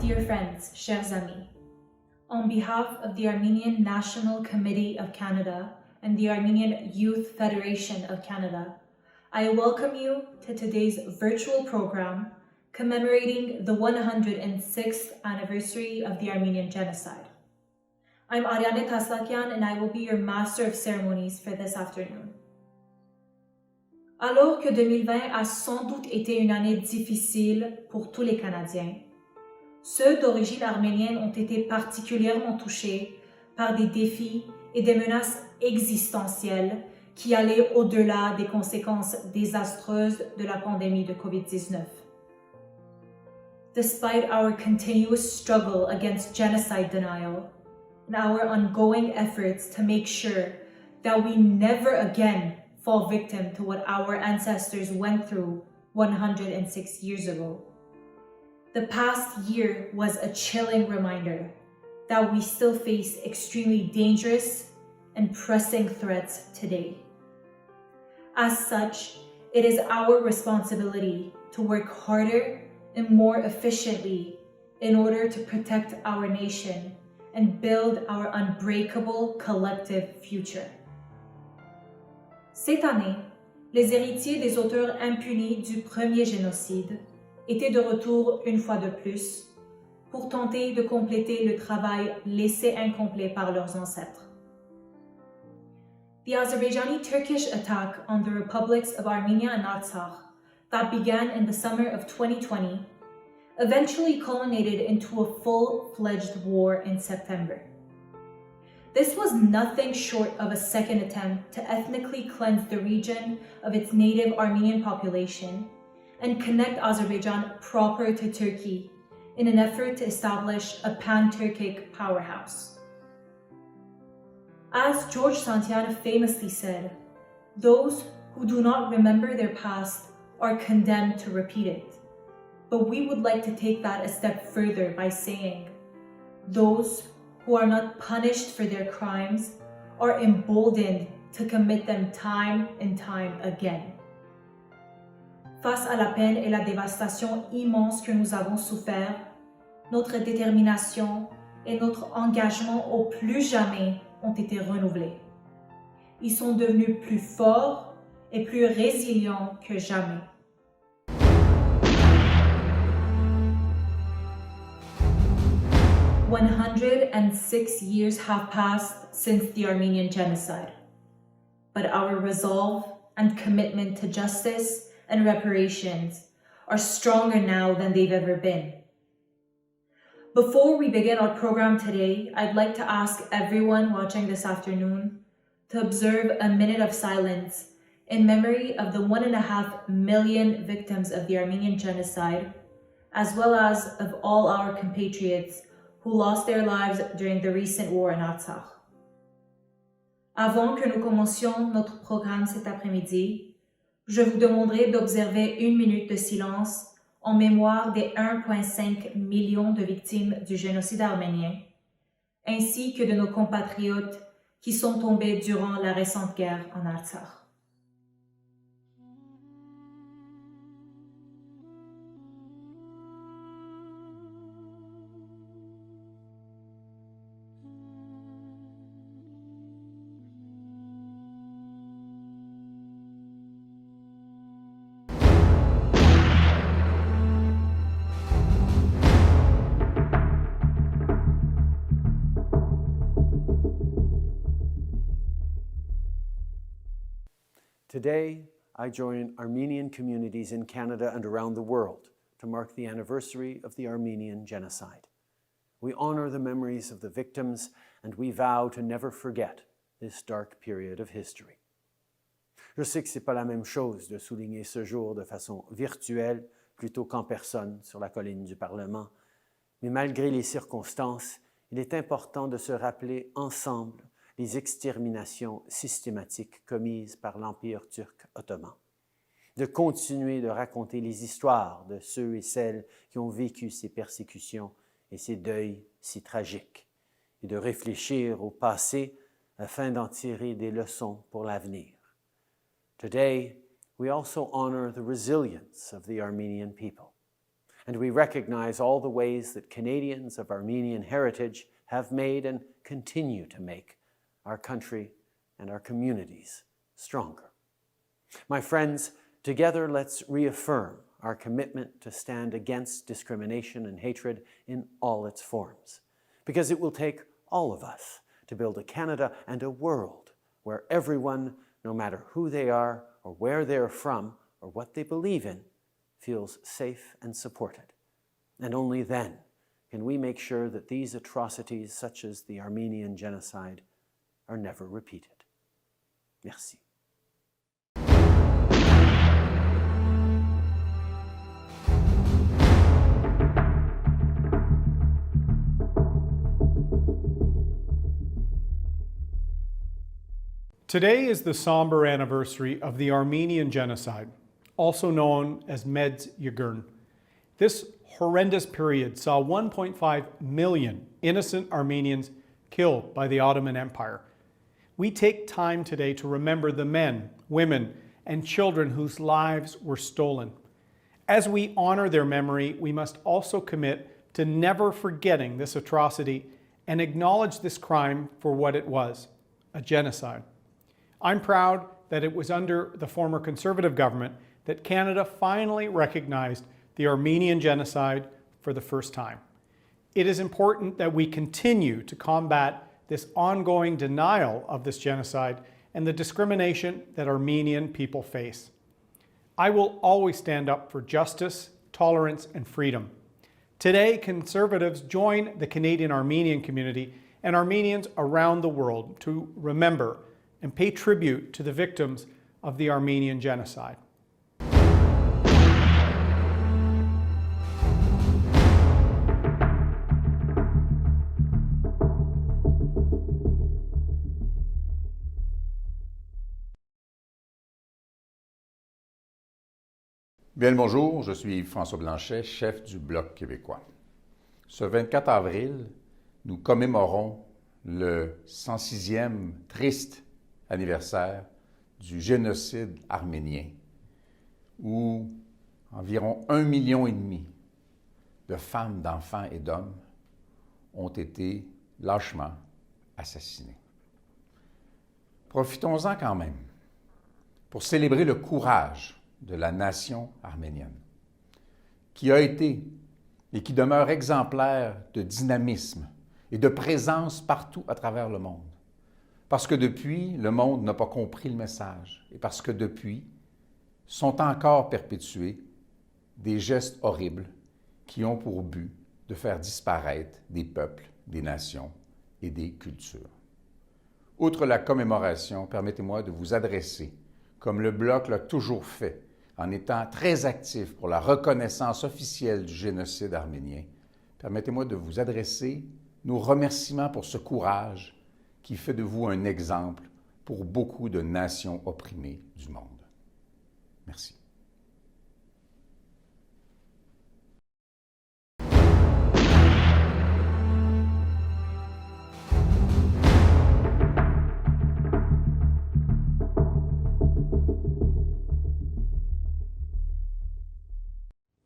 dear friends, chers amis, on behalf of the Armenian National Committee of Canada and the Armenian Youth Federation of Canada, I welcome you to today's virtual program commemorating the 106th anniversary of the Armenian Genocide. I'm Ariane Taslakian and I will be your Master of Ceremonies for this afternoon. Alors que 2020 a sans doute été une année difficile pour tous les Canadiens, ceux d'origine arménienne ont été particulièrement touchés par des défis et des menaces existentielles qui allaient au-delà des conséquences désastreuses de la pandémie de COVID-19. Despite our continuous struggle against genocide denial and our ongoing efforts to make sure that we never again fall victim to what our ancestors went through 106 years ago, the past year was a chilling reminder that we still face extremely dangerous and pressing threats today. As such, it is our responsibility to work harder and more efficiently in order to protect our nation and build our unbreakable collective future. Cette année, les héritiers des auteurs impunis du premier génocide étaient de retour une fois de plus pour tenter de compléter le travail laissé incomplet par leurs ancêtres. The Azerbaijani-Turkish attack on the republics of Armenia and Artsakh that began in the summer of 2020 eventually culminated into a full-fledged war in September. This was nothing short of a second attempt to ethnically cleanse the region of its native Armenian population and connect Azerbaijan proper to Turkey in an effort to establish a pan-Turkic powerhouse. As George Santiana famously said, those who do not remember their past are condemned to repeat it. But we would like to take that a step further by saying, those who are not punished for their crimes are emboldened to commit them time and time again. Face à la peine et la dévastation immense que nous avons souffert, notre détermination et notre engagement au plus jamais ont été renouvelés. Ils sont devenus plus forts et plus résilients que jamais. "106 years have passed since the Armenian Genocide, but our resolve and commitment to justice and reparations are stronger now than they've ever been. Before we begin our program today, I'd like to ask everyone watching this afternoon to observe a minute of silence in memory of the 1.5 million victims of the Armenian Genocide, as well as of all our compatriots who lost their lives during the recent war in Artsakh. Avant que nous commencions notre programme cet après-midi, je vous demanderai d'observer 1 minute de silence en mémoire des 1,5 million de victimes du génocide arménien, ainsi que de nos compatriotes qui sont tombés durant la récente guerre en Artsakh. Today, I join Armenian communities in Canada and around the world to mark the anniversary of the Armenian Genocide. We honor the memories of the victims and we vow to never forget this dark period of history. Je sais que ce n'est pas la même chose de souligner ce jour de façon virtuelle plutôt qu'en personne sur la colline du Parlement, mais malgré les circonstances, il est important de se rappeler ensemble les exterminations systématiques commises par l'Empire turc ottoman, de continuer de raconter les histoires de ceux et celles qui ont vécu ces persécutions et ces deuils si tragiques, et de réfléchir au passé afin d'en tirer des leçons pour l'avenir. Today, we also honor the resilience of the Armenian people and we recognize all the ways that Canadians of Armenian heritage have made and continue to make our country and our communities stronger. My friends, together let's reaffirm our commitment to stand against discrimination and hatred in all its forms, because it will take all of us to build a Canada and a world where everyone, no matter who they are or where they're from or what they believe in, feels safe and supported. And only then can we make sure that these atrocities, such as the Armenian Genocide, are never repeated. Merci. Today is the somber anniversary of the Armenian Genocide, also known as Medz Yagurn. This horrendous period saw 1.5 million innocent Armenians killed by the Ottoman Empire. We take time today to remember the men, women, and children whose lives were stolen. As we honor their memory, we must also commit to never forgetting this atrocity and acknowledge this crime for what it was, a genocide. I'm proud that it was under the former Conservative government that Canada finally recognized the Armenian Genocide for the first time. It is important that we continue to combat this ongoing denial of this genocide and the discrimination that Armenian people face. I will always stand up for justice, tolerance, and freedom. Today, Conservatives join the Canadian Armenian community and Armenians around the world to remember and pay tribute to the victims of the Armenian Genocide. Bien le bonjour, je suis François Blanchet, chef du Bloc québécois. Ce 24 avril, nous commémorons le 106e triste anniversaire du génocide arménien, où environ 1,5 million de femmes, d'enfants et d'hommes ont été lâchement assassinés. Profitons-en quand même pour célébrer le courage de la nation arménienne, qui a été et qui demeure exemplaire de dynamisme et de présence partout à travers le monde. Parce que depuis, le monde n'a pas compris le message et parce que depuis, sont encore perpétués des gestes horribles qui ont pour but de faire disparaître des peuples, des nations et des cultures. Outre la commémoration, permettez-moi de vous adresser, comme le Bloc l'a toujours fait, en étant très actif pour la reconnaissance officielle du génocide arménien, permettez-moi de vous adresser nos remerciements pour ce courage qui fait de vous un exemple pour beaucoup de nations opprimées du monde. Merci.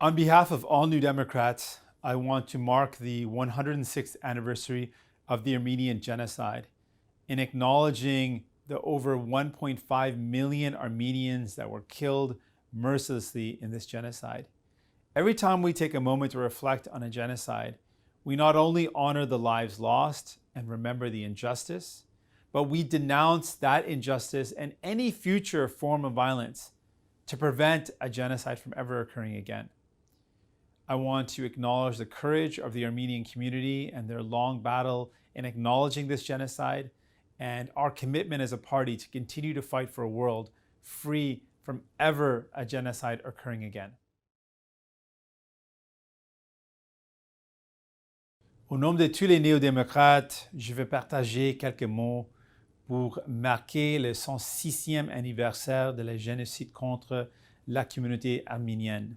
On behalf of all New Democrats, I want to mark the 106th anniversary of the Armenian Genocide in acknowledging the over 1.5 million Armenians that were killed mercilessly in this genocide. Every time we take a moment to reflect on a genocide, we not only honor the lives lost and remember the injustice, but we denounce that injustice and any future form of violence to prevent a genocide from ever occurring again. I want to acknowledge the courage of the Armenian community and their long battle in acknowledging this genocide and our commitment as a party to continue to fight for a world free from ever a genocide occurring again. Au nom de tous les néo-démocrates, je vais partager quelques mots pour marquer le 106e anniversaire de la génocide contre la communauté arménienne.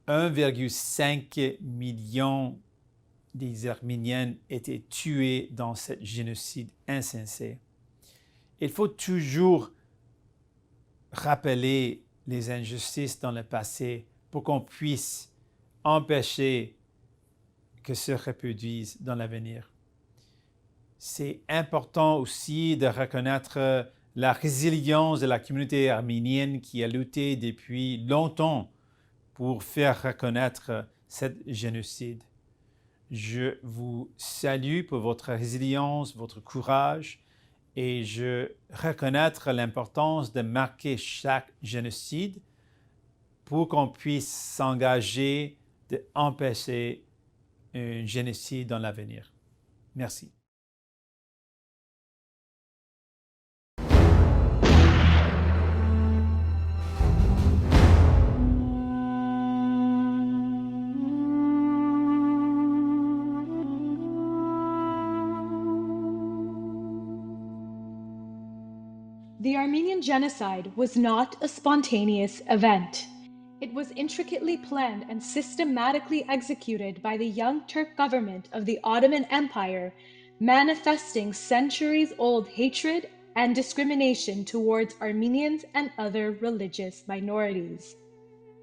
1,5 million des Arméniens étaient tués dans ce génocide insensé. Il faut toujours rappeler les injustices dans le passé pour qu'on puisse empêcher que se reproduise dans l'avenir. C'est important aussi de reconnaître la résilience de la communauté arménienne qui a lutté depuis longtemps pour faire reconnaître ce génocide. Je vous salue pour votre résilience, votre courage, et je reconnais l'importance de marquer chaque génocide pour qu'on puisse s'engager d'empêcher un génocide dans l'avenir. Merci. The Armenian Genocide was not a spontaneous event. It was intricately planned and systematically executed by the Young Turk government of the Ottoman Empire, manifesting centuries-old hatred and discrimination towards Armenians and other religious minorities.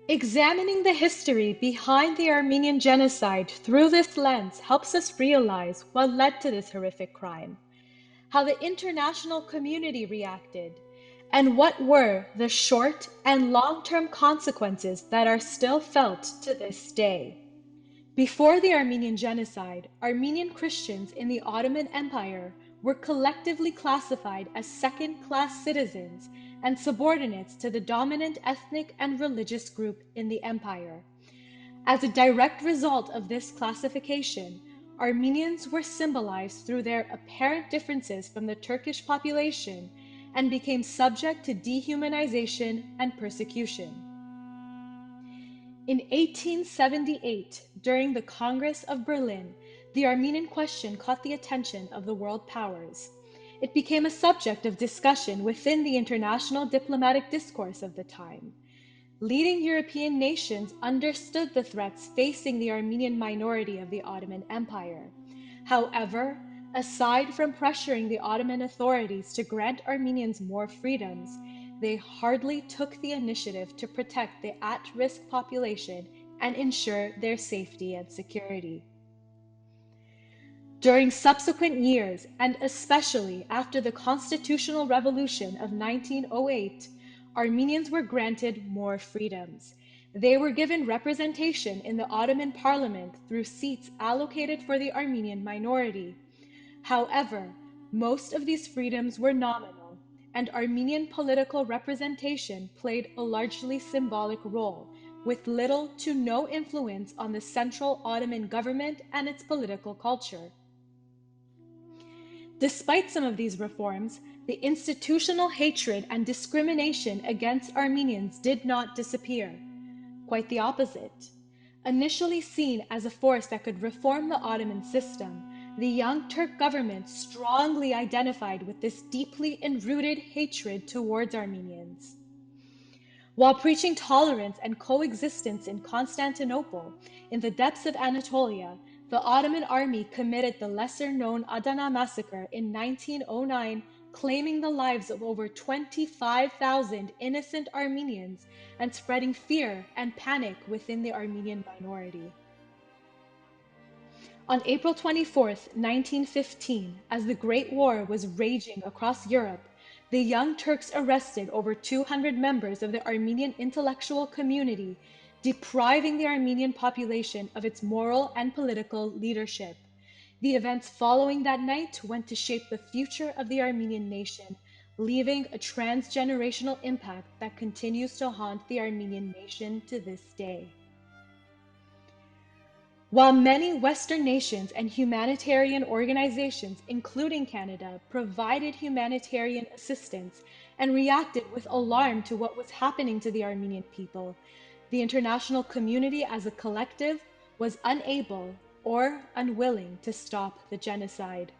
Examining the history behind the Armenian Genocide through this lens helps us realize what led to this horrific crime, how the international community reacted, and what were the short and long-term consequences that are still felt to this day. Before the Armenian Genocide, Armenian Christians in the Ottoman Empire were collectively classified as second-class citizens and subordinates to the dominant ethnic and religious group in the empire. As a direct result of this classification, Armenians were symbolized through their apparent differences from the Turkish population and became subject to dehumanization and persecution. In 1878, during the Congress of Berlin, the Armenian question caught the attention of the world powers. It became a subject of discussion within the international diplomatic discourse of the time. Leading European nations understood the threats facing the Armenian minority of the Ottoman Empire. However, aside from pressuring the Ottoman authorities to grant Armenians more freedoms, they hardly took the initiative to protect the at-risk population and ensure their safety and security. During subsequent years, and especially after the Constitutional Revolution of 1908, Armenians were granted more freedoms. They were given representation in the Ottoman parliament through seats allocated for the Armenian minority. However, most of these freedoms were nominal, and Armenian political representation played a largely symbolic role, with little to no influence on the central Ottoman government and its political culture. Despite some of these reforms, the institutional hatred and discrimination against Armenians did not disappear. Quite the opposite. Initially seen as a force that could reform the Ottoman system, the Young Turk government strongly identified with this deeply enrooted hatred towards Armenians. While preaching tolerance and coexistence in Constantinople, in the depths of Anatolia, the Ottoman army committed the lesser-known Adana massacre in 1909, claiming the lives of over 25,000 innocent Armenians and spreading fear and panic within the Armenian minority. On April 24, 1915, as the Great War was raging across Europe, the Young Turks arrested over 200 members of the Armenian intellectual community, depriving the Armenian population of its moral and political leadership. The events following that night went to shape the future of the Armenian nation, leaving a transgenerational impact that continues to haunt the Armenian nation to this day. While many Western nations and humanitarian organizations, including Canada, provided humanitarian assistance and reacted with alarm to what was happening to the Armenian people, the international community as a collective was unable or unwilling to stop the genocide.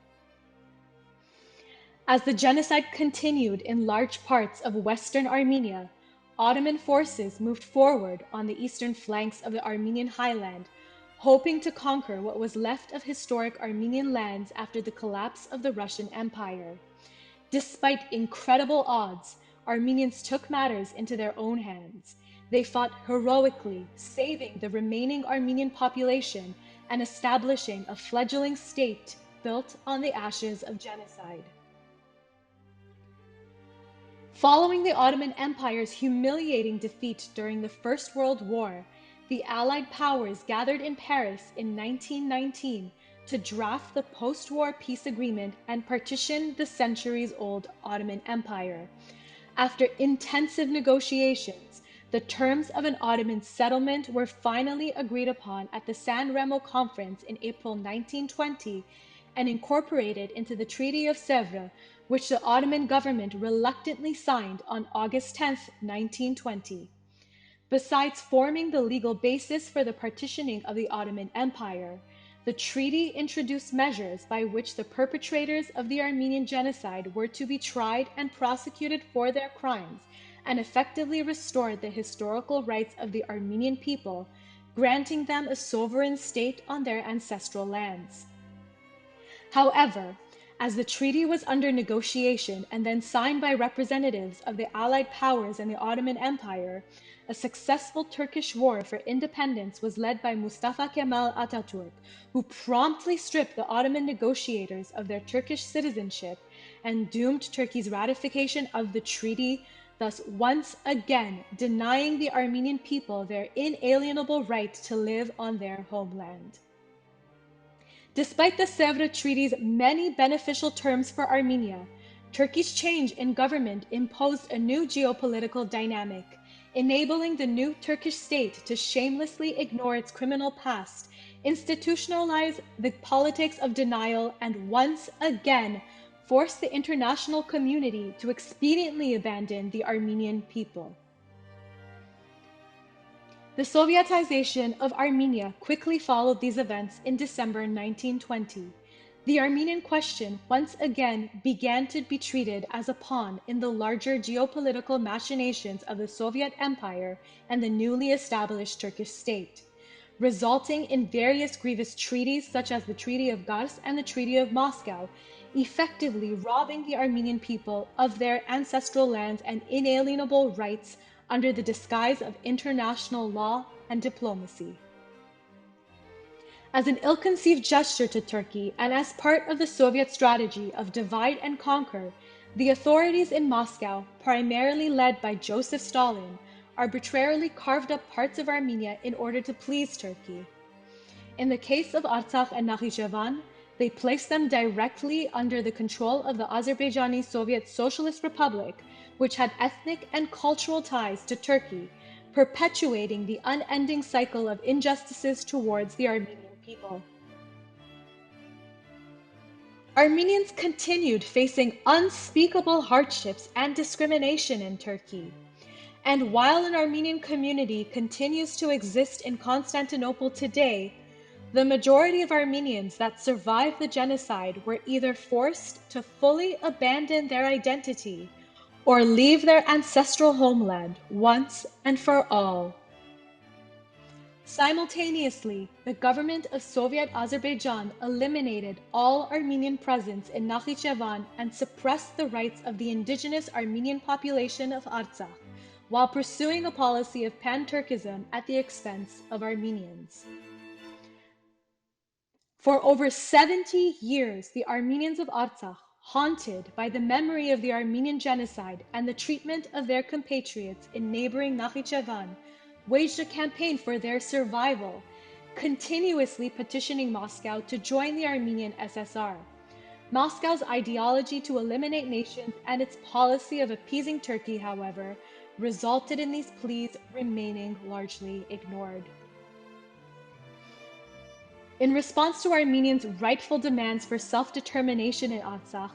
As the genocide continued in large parts of Western Armenia, Ottoman forces moved forward on the eastern flanks of the Armenian highland, hoping to conquer what was left of historic Armenian lands after the collapse of the Russian Empire. Despite incredible odds, Armenians took matters into their own hands. They fought heroically, saving the remaining Armenian population and establishing a fledgling state built on the ashes of genocide. Following the Ottoman Empire's humiliating defeat during the First World War, the Allied powers gathered in Paris in 1919 to draft the post-war peace agreement and partition the centuries-old Ottoman Empire. After intensive negotiations, the terms of an Ottoman settlement were finally agreed upon at the San Remo Conference in April 1920 and incorporated into the Treaty of Sèvres, which the Ottoman government reluctantly signed on August 10, 1920. Besides forming the legal basis for the partitioning of the Ottoman Empire, the treaty introduced measures by which the perpetrators of the Armenian Genocide were to be tried and prosecuted for their crimes, and effectively restored the historical rights of the Armenian people, granting them a sovereign state on their ancestral lands. However, as the treaty was under negotiation and then signed by representatives of the Allied powers and the Ottoman Empire, a successful Turkish war for independence was led by Mustafa Kemal Atatürk, who promptly stripped the Ottoman negotiators of their Turkish citizenship and doomed Turkey's ratification of the treaty, thus once again denying the Armenian people their inalienable right to live on their homeland. Despite the Sèvres Treaty's many beneficial terms for Armenia, Turkey's change in government imposed a new geopolitical dynamic, enabling the new Turkish state to shamelessly ignore its criminal past, institutionalize the politics of denial, and once again force the international community to expediently abandon the Armenian people. The Sovietization of Armenia quickly followed these events in December 1920. The Armenian question once again began to be treated as a pawn in the larger geopolitical machinations of the Soviet Empire and the newly established Turkish state, resulting in various grievous treaties such as the Treaty of Kars and the Treaty of Moscow, effectively robbing the Armenian people of their ancestral lands and inalienable rights under the disguise of international law and diplomacy. As an ill-conceived gesture to Turkey and as part of the Soviet strategy of divide and conquer, the authorities in Moscow, primarily led by Joseph Stalin, arbitrarily carved up parts of Armenia in order to please Turkey. In the case of Artsakh and Nakhichevan, they placed them directly under the control of the Azerbaijani Soviet Socialist Republic, which had ethnic and cultural ties to Turkey, perpetuating the unending cycle of injustices towards the Armenian people. Armenians continued facing unspeakable hardships and discrimination in Turkey. And while an Armenian community continues to exist in Constantinople today, the majority of Armenians that survived the genocide were either forced to fully abandon their identity or leave their ancestral homeland once and for all. Simultaneously, the government of Soviet Azerbaijan eliminated all Armenian presence in Nakhichevan and suppressed the rights of the indigenous Armenian population of Artsakh, while pursuing a policy of pan-Turkism at the expense of Armenians. For over 70 years, the Armenians of Artsakh, haunted by the memory of the Armenian genocide and the treatment of their compatriots in neighboring Nakhichevan, waged a campaign for their survival, continuously petitioning Moscow to join the Armenian SSR. Moscow's ideology to eliminate nations and its policy of appeasing Turkey, however, resulted in these pleas remaining largely ignored. In response to Armenians' rightful demands for self-determination in Artsakh,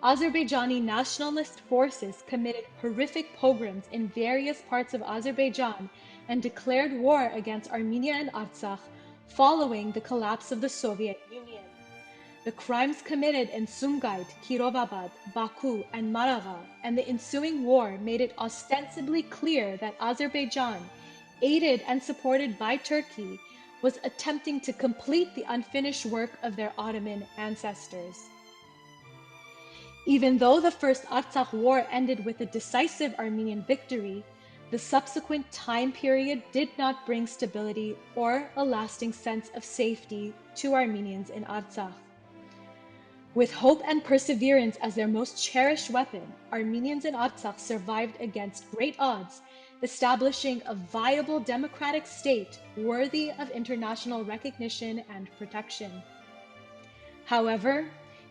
Azerbaijani nationalist forces committed horrific pogroms in various parts of Azerbaijan and declared war against Armenia and Artsakh following the collapse of the Soviet Union. The crimes committed in Sumgait, Kirovabad, Baku, and Maraga, and the ensuing war made it ostensibly clear that Azerbaijan, aided and supported by Turkey, was attempting to complete the unfinished work of their Ottoman ancestors. Even though the First Artsakh War ended with a decisive Armenian victory, the subsequent time period did not bring stability or a lasting sense of safety to Armenians in Artsakh. With hope and perseverance as their most cherished weapon, Armenians in Artsakh survived against great odds, establishing a viable democratic state worthy of international recognition and protection. However,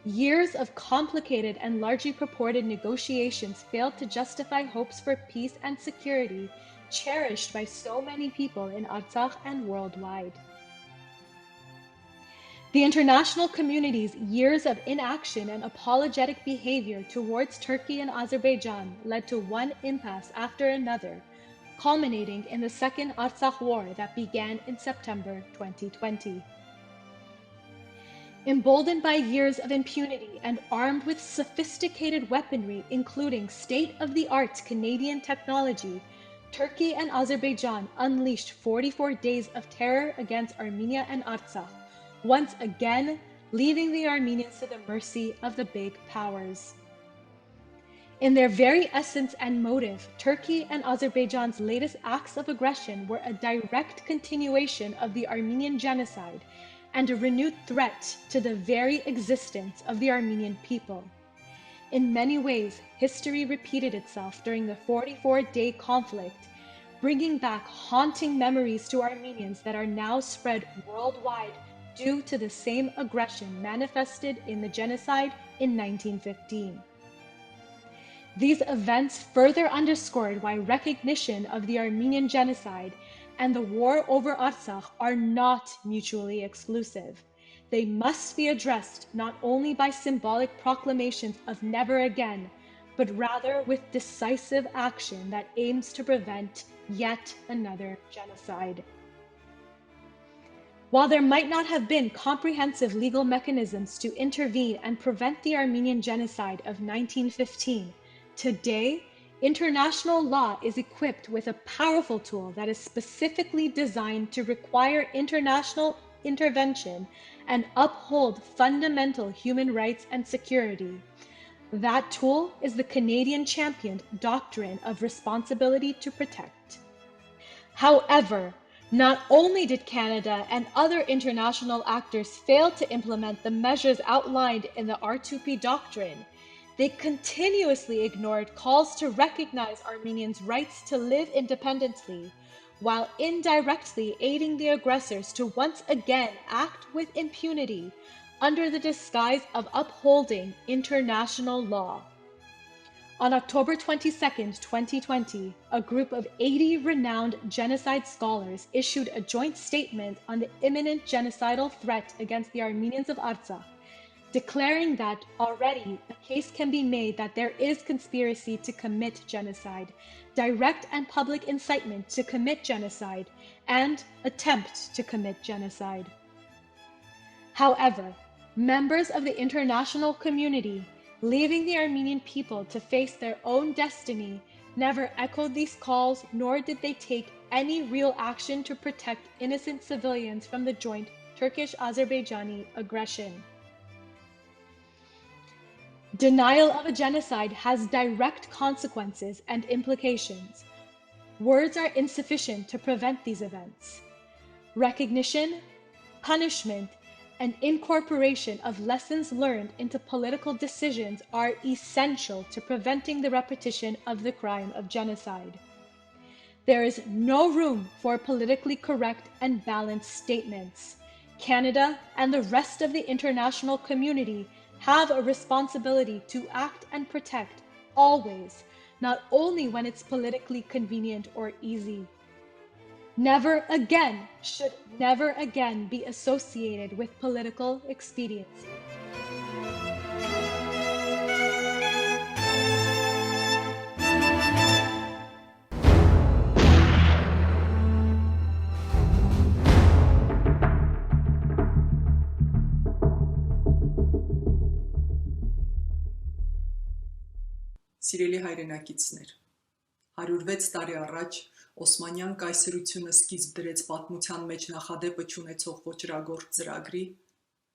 years of complicated and largely purported negotiations failed to justify hopes for peace and security cherished by so many people in Artsakh and worldwide. The international community's years of inaction and apologetic behavior towards Turkey and Azerbaijan led to one impasse after another, culminating in the Second Artsakh War that began in September 2020. Emboldened by years of impunity and armed with sophisticated weaponry, including state-of-the-art Canadian technology, Turkey and Azerbaijan unleashed 44 days of terror against Armenia and Artsakh, once again leaving the Armenians to the mercy of the big powers. In their very essence and motive, Turkey and Azerbaijan's latest acts of aggression were a direct continuation of the Armenian Genocide and a renewed threat to the very existence of the Armenian people. In many ways, history repeated itself during the 44-day conflict, bringing back haunting memories to Armenians that are now spread worldwide due to the same aggression manifested in the genocide in 1915. These events further underscored why recognition of the Armenian Genocide and the war over Artsakh are not mutually exclusive. They must be addressed not only by symbolic proclamations of never again, but rather with decisive action that aims to prevent yet another genocide. While there might not have been comprehensive legal mechanisms to intervene and prevent the Armenian Genocide of 1915, today, international law is equipped with a powerful tool that is specifically designed to require international intervention and uphold fundamental human rights and security. That tool is the Canadian-championed doctrine of responsibility to protect. However, not only did Canada and other international actors fail to implement the measures outlined in the R2P doctrine, they continuously ignored calls to recognize Armenians' rights to live independently, while indirectly aiding the aggressors to once again act with impunity under the disguise of upholding international law. On October 22, 2020, a group of 80 renowned genocide scholars issued a joint statement on the imminent genocidal threat against the Armenians of Artsakh, declaring that already a case can be made that there is conspiracy to commit genocide, direct and public incitement to commit genocide, and attempt to commit genocide. However, members of the international community, leaving the Armenian people to face their own destiny, never echoed these calls, nor did they take any real action to protect innocent civilians from the joint Turkish-Azerbaijani aggression. Denial of a genocide has direct consequences and implications. Words are insufficient to prevent these events. Recognition, punishment, and incorporation of lessons learned into political decisions are essential to preventing the repetition of the crime of genocide. There is no room for politically correct and balanced statements. Canada and the rest of the international community have a responsibility to act and protect always, not only when it's politically convenient or easy. Never again should never again be associated with political expediency. Սիրելի հայրենակիցներ, 106 տարի առաջ Օսմանյան կայսրությունը սկիզբ դրեց պատմության մեջ նախադեպը չունեցող ոճրագործ ծրագրի,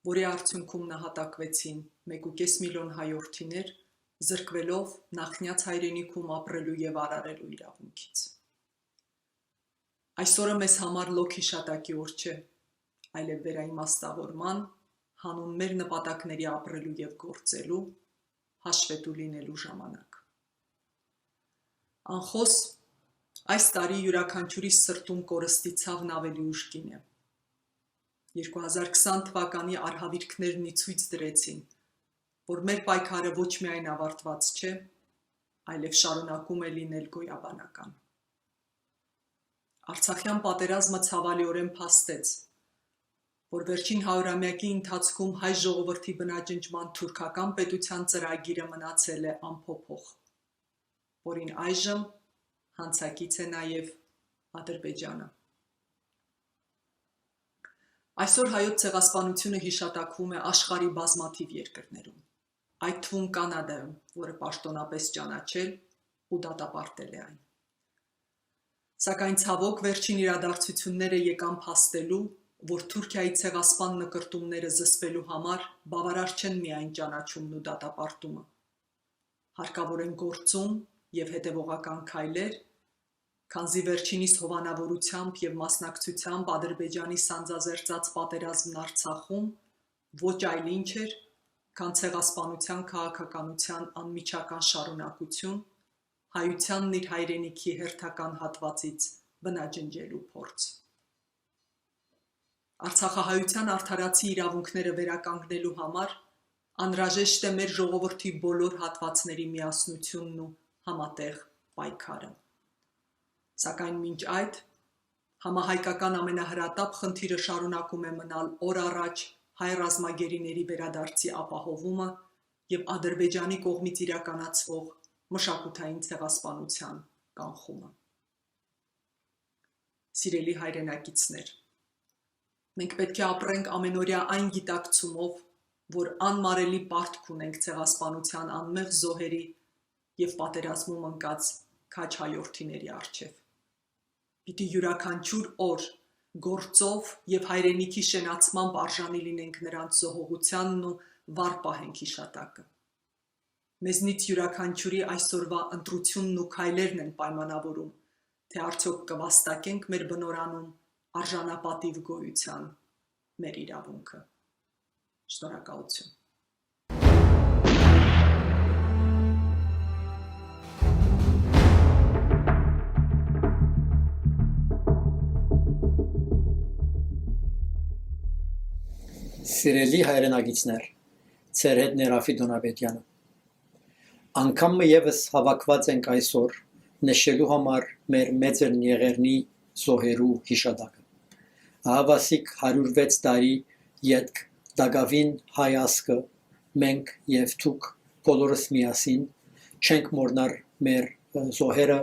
որի արդյունքում նահատակվեցին 1.5 միլիոն հայորդիներ, զրկվելով նախնյաց հայրենիքում ապրելու և արարելու իրավունքից։ Այսօրը մեզ համար լոք հիշատակի օր չէ, այլև վերաիմաստավորման, հանուն մեր նպատակների ապրելու և գործելու, հաշվետու լինելու ժամանակ։ Անխոս, այս տարի յուրաքանչյուրի սրտում կորստի ցավն ավելի ուժգին է։ 2020 թվականի արհավիրքներն ի ցույց դրեցին, որ մեր պայքարը ոչ միայն ավարտված չէ, այլև շարունակում է լինել գոյաբանական։ Արցախյան պատերազմը ցավալիորեն փաստեց, որ վերջին 100-ամյակի ընթացքում հայ ժողովրդի բնաջնջման թուրքական պետության ծրագիրը մնացել է անփոփոխ, որին այժմ հանցակից է նաև Ադրբեջանը։ Այսօր հայոց ցեղասպանությունը հիշատակվում է աշխարհի բազմաթիվ երկրներում, այդ թվում Կանադայում, որը պաշտոնապես ճանաչել ու դատապարտել է այն։ Սակայն ցավոք վերջին իրադարձությունները եկան փաստելու, որ Թուրքիայի ցեղասպան նկրտումները զսպելու համար բավարար չեն միայն ճանաչումն ու դատապարտումը, հարկավոր են գործում և հետևողական քայլեր, քանզի վերջինիս հովանավորությամբ և մասնակցությամբ Ադրբեջանի սանձազերծած պատերազմն Արցախում ոչ այլ ինչ էր, քան ցեղասպանության քաղաքականության անմիջական շարունակություն, հայությանն իր հայրենիքի հերթական հատվածից բնաջնջելու փորձ։ Արցախահայության արդարացի իրավունքները վերականգնելու համար անհրաժեշտ է մեր ժողովրդի բոլոր հատվածների միասնությունն ու համատեղ պայքարը։ Սակայն մինչ այդ, համահայկական ամենահրատապ խնդիրը շարունակում է մնալ օր առաջ հայ ռազմագերիների վերադարձի ապահովումը և Ադրբեջանի կողմից իրականացվող մշակութային ցեղասպանության կանխումը։ Սիրելի հայրենակիցներ, մենք պետք է ապրենք ամենօրյա այն գիտակցումով, որ անմարելի պարտք ունենք ցեղասպանության անմեղ զոհերի և պատերազմում ընկած քաջ հայորդիների առջև։ Պիտի յուրաքանչյուր օր գործով և հայրենիքի շենացմամբ արժանի լինենք նրանց զոհողությանն ու վառ պահենք հիշատակը։ Մեզնից յուրաքանչյուրի այսօրվա ընտրությունն ու քայլերն են պայմանավորում, թե արդյոք կվաստակենք մեր բնորանում արժանապատիվ գոյության մեր իրավունքը։ Շնորհակալություն։ Սիրելի հայրենագիցներ, ձեր հետ Ներաֆի Դոնավետյանը։ Անգամը եւս հավաքված ենք այսօր նշելու համար մեր մեծն եղերնի զոհերու հիշատակը։ Ահավասիկ 106 տարի ետք դագավին հայ ասկը մենք եւ թուք բոլորս միասին չենք մոռնար մեր զոհերը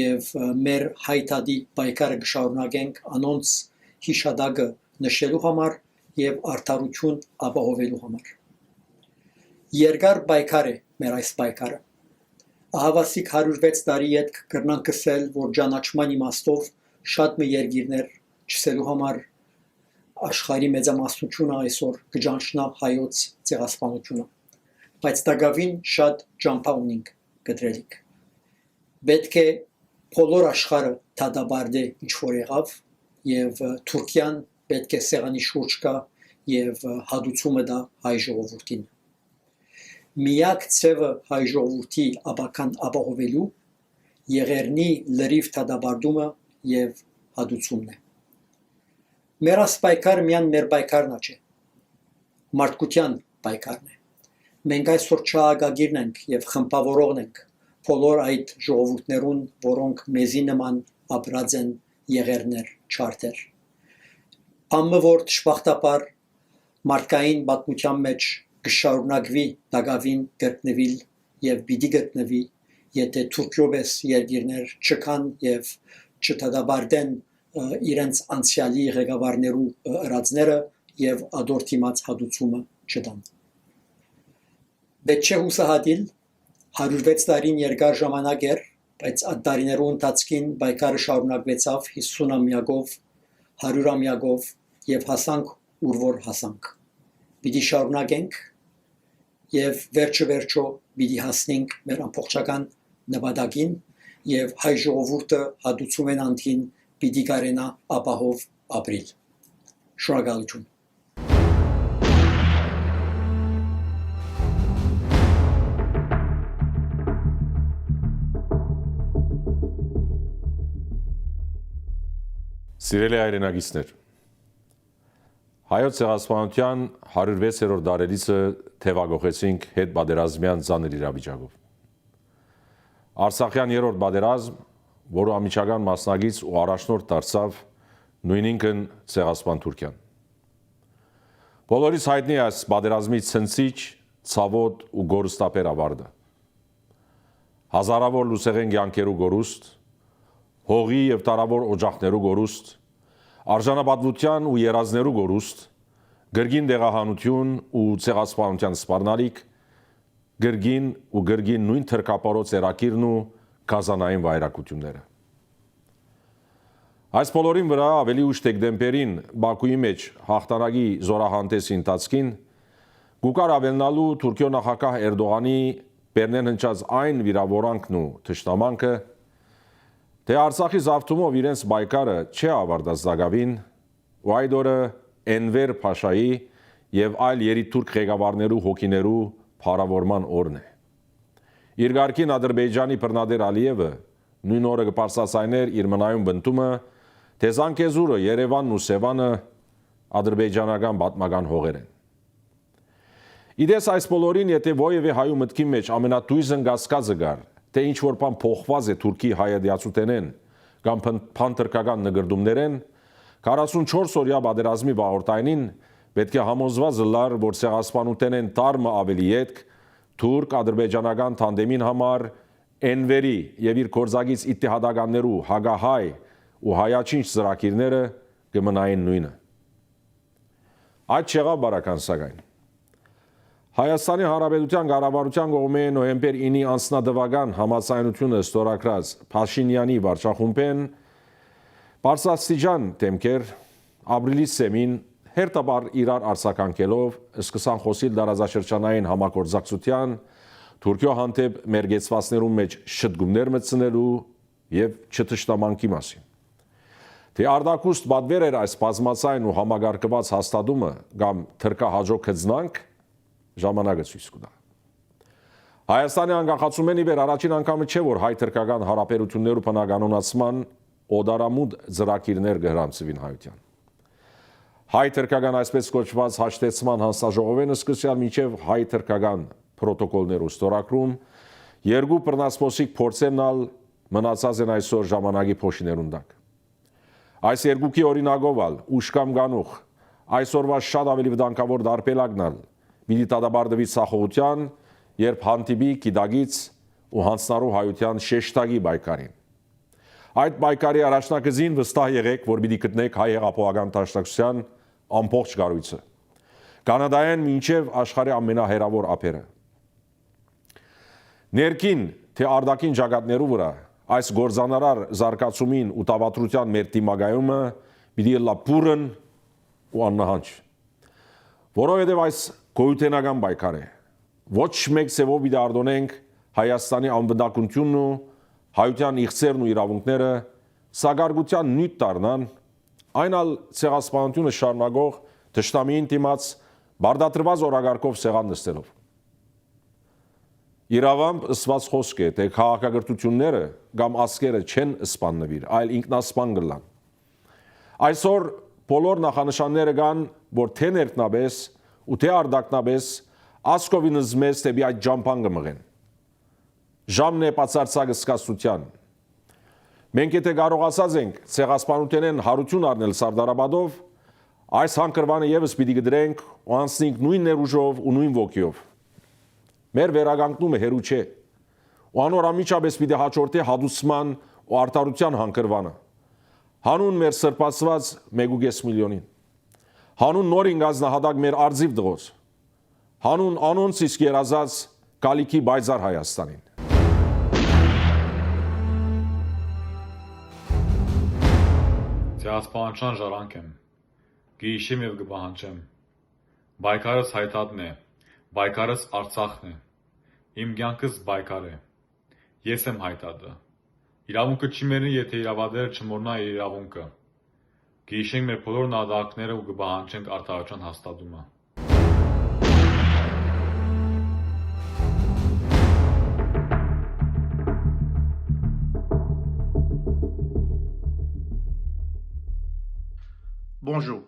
եւ մեր հայտարարի պայքարը կշարունակենք անոնց հիշատակը նշելու համար եւ արդարություն ապահովելու համար։ Երկար պայքար է մեր այս պայքարը։ Ահավասիկ 106 տարի ետք կրնանք կսել, որ ճանաչման իմաստով շատ մի երկիրներ չսելու համար աշխարհի մեծամասնությունը այսօր կճանչնա հայոց ցեղասպանությունը։ Բայց դակավին շատ ճամփա ունենք գտրելիք։ Պետք է բոլոր աշխարհը դադարե ինչ որ եղավ եւ Թուրքիան պետք է սեղանի շուրջ գա եւ հադուցումը դա հայ ժողովրդին։ Միակ ցևը հայ ժողովրդի ապական ապահովելու եղերնի լրիվ դադարումը եւ հադուցումն է։ Մեր ասպայքարը միան մեր պայքարն չէ։ Մարդկության պայքարն է։ Մենք այսօր չաղագիրն ենք եւ խմբավորողն ենք բոլոր այդ ժողովուրդներուն, որոնք մեզի նման ապրած են եղերներ չարթեր։ Ամը որ դժբախտաբար մարդկային պատմության մեջ կշարունակվի դակավին գտնվել եւ պիտի գտնվի, եթե Թուրքիոպես երկիրներ չկան եւ չդադարեն իրենց անցյալի ղեկավարներու ըրածները եւ ադորտիմաց հադուցումը չդան։ Պետք չէ հուսահատիլ 106 տարին երկար ժամանակ էր, բայց այդ տարիներու ընթացքին պայքարը շարունակվեցավ 50-ամյակով, 100-ամյակով եւ հասանք ուր որ հասանք։ Պիտի շարունակենք եւ վերջո պիտի հասնենք մեր ամբողջական նպատակին եւ հայ ժողովուրդը հադուցում են անդին պիտի կարենա ապահով ապրիլ։ Շնորհակալություն։ Սիրելի հայրենակիցներ, Հայոց ցեղասպանության 106-րդ դարելիցը թևագողեցինք հետ բادرազմյան ծանր իրավիճակով։ Արցախյան երրորդ բادرազմ, որը ամիջական մասնագից ու առաջնորդ դարձավ նույն ինքն ցեղասպան Թուրքիան։ Բոլորիս հայտնի է այս բادرազմի ցնցիչ, ցավոտ ու գորստապեր ավարտը։ Հազարավոր լուսեղեն կյանքերու գորուստ, հողի եւ տարավոր օջախներու գորուստ, արժանապատվության ու երազներու գորուստ, գրգին դեղահանություն ու ցեղասպանության սպառնալիք, գրգին նույն թրկապարոց երակիրն ու կազանային վայրակությունները։ Այս բոլորին վրա ավելի ուշ դեկտեմբերին Բաքուի մեջ հաղթանակի զորահանդեսի ընթացքին գուկար ավելնալու Թուրքիո նախագահ Էրդողանի Բեռնեն հնչած այն վիրավորանքն ու թշնամանքը, թե Արցախի զավթումով իրենց բայկարը չի ավարտած Զագավին, ու այդ օրը Էնվեր Փաշայի եւ այլ երիտուրք ղեկավարներու հոգիներու փառավորման օրն է։ Իր ղարքին Ադրբեջանի բռնադեր Ալիևը նույն օրը կպարծացայներ իր մնայուն բնտումը, թե Զանգեզուրը, Երևանն ու Սևանը ադրբեջանական պատմական հողեր են։ Իդես այս բոլորին, եթե ովևէ հայու մտքի մեջ ամենատույզն կասկածը գար, թե ինչ որ բան փոխված է Թուրքի հայադիացուտենեն կամ փանտրկական նգրդումներեն, 44 օրյա բادرազմի վաղորդայնին պետք է համոզված լար, որ ցեղասպանութենեն տարմը ավելի ետք թուրք-ադրբեջանական թանդեմին համար Էնվերի եւ իր կորզագից իթիհադականներու հագահայ ու հայաչինչ ծրագիրները կմնային նույնը։ Այդ չեղավ բարական սակայն։ Հայաստանի Հանրապետության կառավարության կողմէ նոյեմբեր 9-ի անձնադվական համաձայնությունը ստորագրած Փաշինյանի վարչախումբեն բարձրաստիճան դեմքեր ապրիլի սեմին հերթաբար իրար արձագանքելով սկսան խոսիլ դարաշրջանային համագործակցության Թուրքիո հանդեպ մերգեցվածներու մեջ շտկումներ մտցնելու եւ չթշնամանքի մասին։ Թե արդակուստ բادر էր այս բազմացայն ու համագարկված հաստատումը կամ թրկահաջող գծնանք ժամանակը ցույց կտա։ Հայաստանի անկախացումեն ի վեր առաջին անգամը չէ, որ հայ-թուրքական հարաբերություններու բնականոնացման օդարամուտ ծրագիրներ կհրամցվին հայության։ Հայ-թուրքական այսպես կոչված հաշտեցման հանձնաժողովեն սկսյալ մինչև հայ-թուրքական պրոտոկոլներու ստորագրում երկու բռնացմոսիկ փորձերն ալ մնացած են այսօր ժամանակի փոշիներուն տակ։ Այս երկուքի օրինակով ալ ուշկամ գանուխ այսօրվա շատ ավելի վտանգավոր դարբերակն ալ պիտի դադարդվի սախողության, երբ հանդիպի գիտագից ու հանցնարու հայության շեշտագի բայկարին։ Այդ բայկարի առաջնակզին վստահ եղեք, որ պիտի գտնեք հայ հեղափոխական դաշնակցության ամբողջ կառույցը։ Կանադայեն մինչև աշխարհի ամենահեռավոր ափերը։ Ներքին թե արտաքին ճակատներու վրա այս գործանարար զարգացումին ու տավատրության մեր դիմագայումը պիտի լա բուրըն ու աննահանջ։ Որովհետև այս գոյութենական բայկար է։ Ոչ մեկ ծևով պիտի արտոնենք Հայաստանի անվտանգությունն ու հայության իղծերն ու իրավունքները սակարգության նյութ դառնան, այն ալ ցեղասպանությունը շարունակող թշնամիին դիմաց բարդատրված օրագարկով սեղան նստելով։ Իրավամբ ըսված խոսք է, թե քաղաքակրթությունները կամ ազգերը չեն սպաննվիր, այլ ինքնասպան կլան։ Այսօր բոլոր նախանշանները կան, որ թե ներքնաբես ու թե արդակնաբես ասկովինս մեզ թեպի այդ ջամփան կմղեն։ Ժամն է բացարձակ սկսածության։ Մենք եթե կարողացած ենք ցեղասպանութենեն հարություն առնել Սարդարաբադով, այս հանգրվանը եւս պիտի գդրենք ու անցնենք նույն ներուժով ու նույն ոգիով։ Մեր վերականգնումը հերու չէ։ Ու անոր ամիջապես պիտի հաջորդի հադուսման ու արդարության հանգրվանը։ Հանուն մեր սրբացված 1.5 միլիոնին։ Հանուն նորին գազնահատակ մեր արձիվ դղոց։ Հանուն անոնց իսկ երազած կալիքի բայձար Հայաստանին։ Ցեղասպանության ժառանգ եմ, գիշեմ և կպահանջեմ, բայկարս հայտատն է, բայկարս Արցախն է, իմ կյանքս բայկար է, ես եմ հայտատը, Իրավունքը չի մերնի, եթե իրավադերը չմոռնա իր իրավունքը։ Կհիշենք մեր բոլոր նահատակները ու կպահանջենք արդարության հաստատումը։ Bonjour.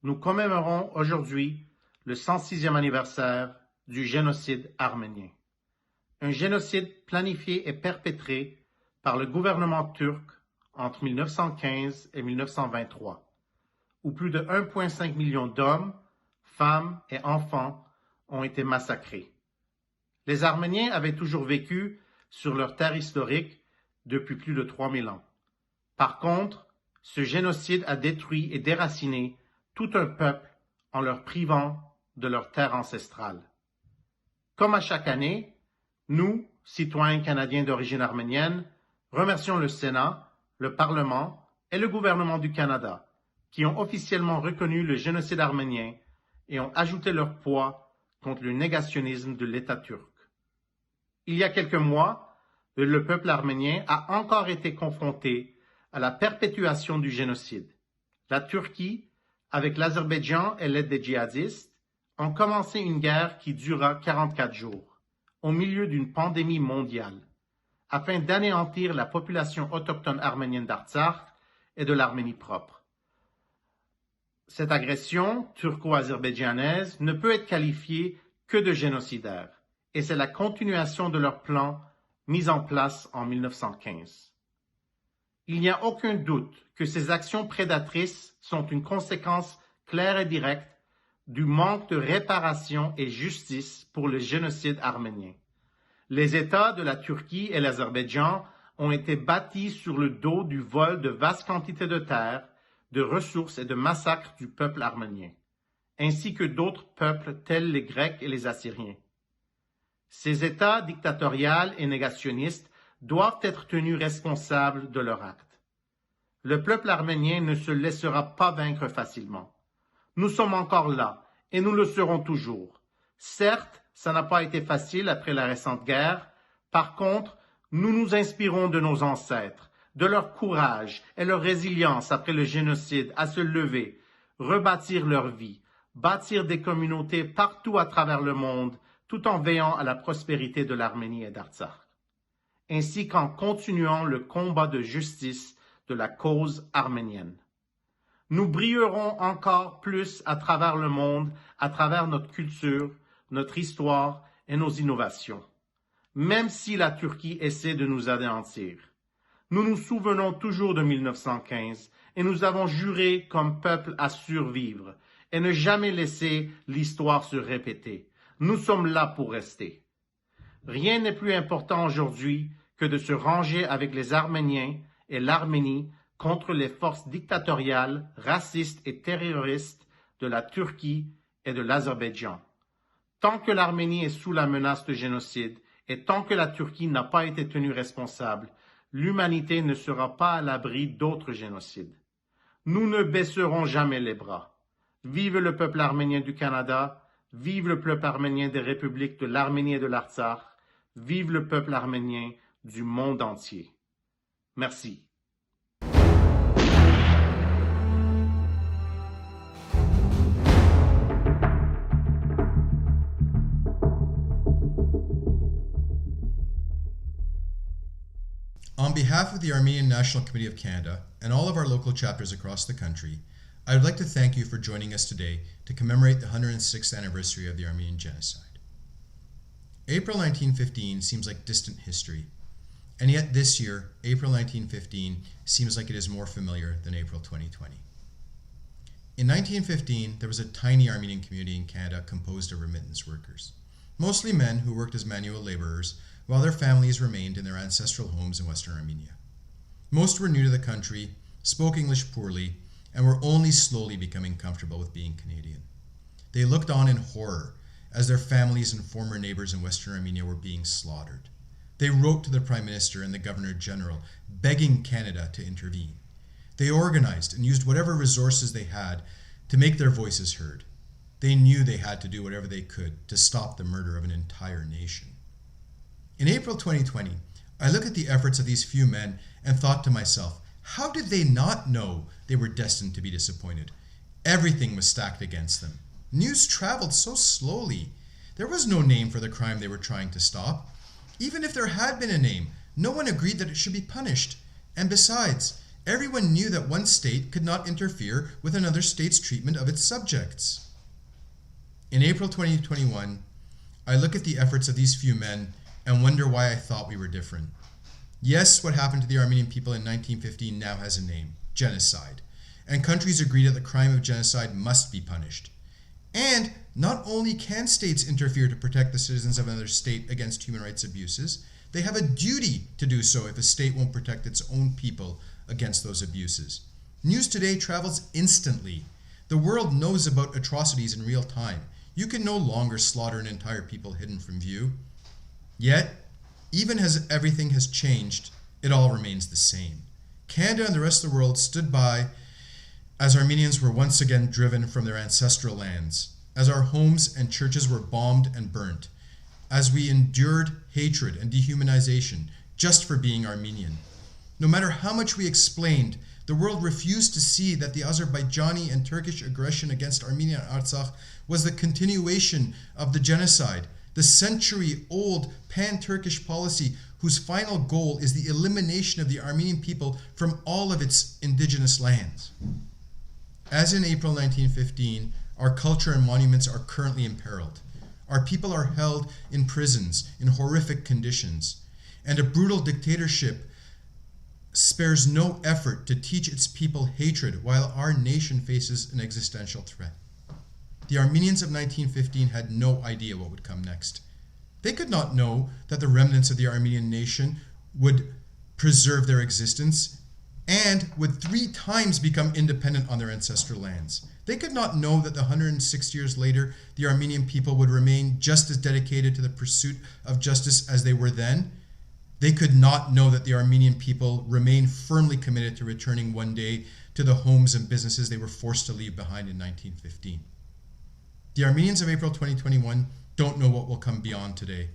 Nous commémorons aujourd'hui le 106e anniversaire du génocide arménien. Un génocide planifié et perpétré par le gouvernement turc entre 1915 et 1923, où plus de 1,5 million d'hommes, femmes et enfants ont été massacrés. Les Arméniens avaient toujours vécu sur leur terre historique depuis plus de 3000 ans. Par contre, ce génocide a détruit et déraciné tout un peuple en leur privant de leur terre ancestrale. Comme à chaque année, nous, citoyens canadiens d'origine arménienne, remercions le Sénat, le Parlement et le gouvernement du Canada qui ont officiellement reconnu le génocide arménien et ont ajouté leur poids contre le négationnisme de l'État turc. Il y a quelques mois, le peuple arménien a encore été confronté à la perpétuation du génocide. La Turquie, avec l'Azerbaïdjan et l'aide des djihadistes, ont commencé une guerre qui dura 44 jours, au milieu d'une pandémie mondiale, afin d'anéantir la population autochtone arménienne d'Artsakh et de l'Arménie propre. Cette agression turco-azerbaïdjanaise ne peut être qualifiée que de génocidaire, et c'est la continuation de leur plan mis en place en 1915. Il n'y a aucun doute que ces actions prédatrices sont une conséquence claire et directe du manque de réparation et justice pour le génocide arménien. Les États de la Turquie et l'Azerbaïdjan ont été bâtis sur le dos du vol de vastes quantités de terres, de ressources et de massacres du peuple arménien, ainsi que d'autres peuples tels les Grecs et les Assyriens. Ces États dictatoriaux et négationnistes doivent être tenus responsables de leurs actes. Le peuple arménien ne se laissera pas vaincre facilement. Nous sommes encore là et nous le serons toujours. Certes, ça n'a pas été facile après la récente guerre. Par contre, nous nous inspirons de nos ancêtres, de leur courage et leur résilience après le génocide à se lever, rebâtir leur vie, bâtir des communautés partout à travers le monde, tout en veillant à la prospérité de l'Arménie et d'Artsakh, ainsi qu'en continuant le combat de justice de la cause arménienne. Nous brillerons encore plus à travers le monde, à travers notre culture, notre histoire et nos innovations, même si la Turquie essaie de nous anéantir. Nous nous souvenons toujours de 1915 et nous avons juré comme peuple à survivre et ne jamais laisser l'histoire se répéter. Nous sommes là pour rester. Rien n'est plus important aujourd'hui que de se ranger avec les Arméniens et l'Arménie contre les forces dictatoriales, racistes et terroristes de la Turquie et de l'Azerbaïdjan. Tant que l'Arménie est sous la menace de génocide et tant que la Turquie n'a pas été tenue responsable, l'humanité ne sera pas à l'abri d'autres génocides. Nous ne baisserons jamais les bras. Vive le peuple arménien du Canada, vive le peuple arménien des républiques de l'Arménie et de l'Artsakh, vive le peuple arménien du monde entier. Merci. On behalf of the Armenian National Committee of Canada and all of our local chapters across the country, I would like to thank you for joining us today to commemorate the 106th anniversary of the Armenian Genocide. April 1915 seems like distant history, and yet this year, April 1915 seems like it is more familiar than April 2020. In 1915, there was a tiny Armenian community in Canada composed of remittance workers, mostly men who worked as manual laborers while their families remained in their ancestral homes in Western Armenia. Most were new to the country, spoke English poorly, and were only slowly becoming comfortable with being Canadian. They looked on in horror as their families and former neighbors in Western Armenia were being slaughtered. They wrote to the Prime Minister and the Governor General, begging Canada to intervene. They organized and used whatever resources they had to make their voices heard. They knew they had to do whatever they could to stop the murder of an entire nation. In April 2020, I look at the efforts of these few men and thought to myself, how did they not know they were destined to be disappointed? Everything was stacked against them. News traveled so slowly. There was no name for the crime they were trying to stop. Even if there had been a name, no one agreed that it should be punished. And besides, everyone knew that one state could not interfere with another state's treatment of its subjects. In April 2021, I look at the efforts of these few men and wonder why I thought we were different. Yes, what happened to the Armenian people in 1915 now has a name, genocide, and countries agree that the crime of genocide must be punished. And not only can states interfere to protect the citizens of another state against human rights abuses, they have a duty to do so if a state won't protect its own people against those abuses. News today travels instantly. The world knows about atrocities in real time. You can no longer slaughter an entire people hidden from view. Yet, even as everything has changed, it all remains the same. Canada and the rest of the world stood by as Armenians were once again driven from their ancestral lands, as our homes and churches were bombed and burnt, as we endured hatred and dehumanization just for being Armenian. No matter how much we explained, the world refused to see that the Azerbaijani and Turkish aggression against Armenia and Artsakh was the continuation of the genocide, the century-old pan-Turkish policy whose final goal is the elimination of the Armenian people from all of its indigenous lands. As in April 1915, our culture and monuments are currently imperiled. Our people are held in prisons in horrific conditions, and a brutal dictatorship spares no effort to teach its people hatred while our nation faces an existential threat. The Armenians of 1915 had no idea what would come next. They could not know that the remnants of the Armenian nation would preserve their existence and would 3 times become independent on their ancestral lands. They could not know that 106 years later, the Armenian people would remain just as dedicated to the pursuit of justice as they were then. They could not know that the Armenian people remain firmly committed to returning one day to the homes and businesses they were forced to leave behind in 1915. The Armenians of April 2021 don't know what will come beyond today,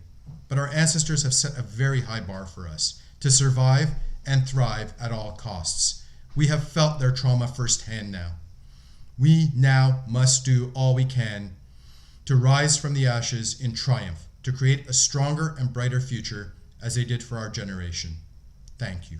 but our ancestors have set a very high bar for us to survive and thrive at all costs. We have felt their trauma firsthand now. We now must do all we can to rise from the ashes in triumph, to create a stronger and brighter future as they did for our generation. Thank you.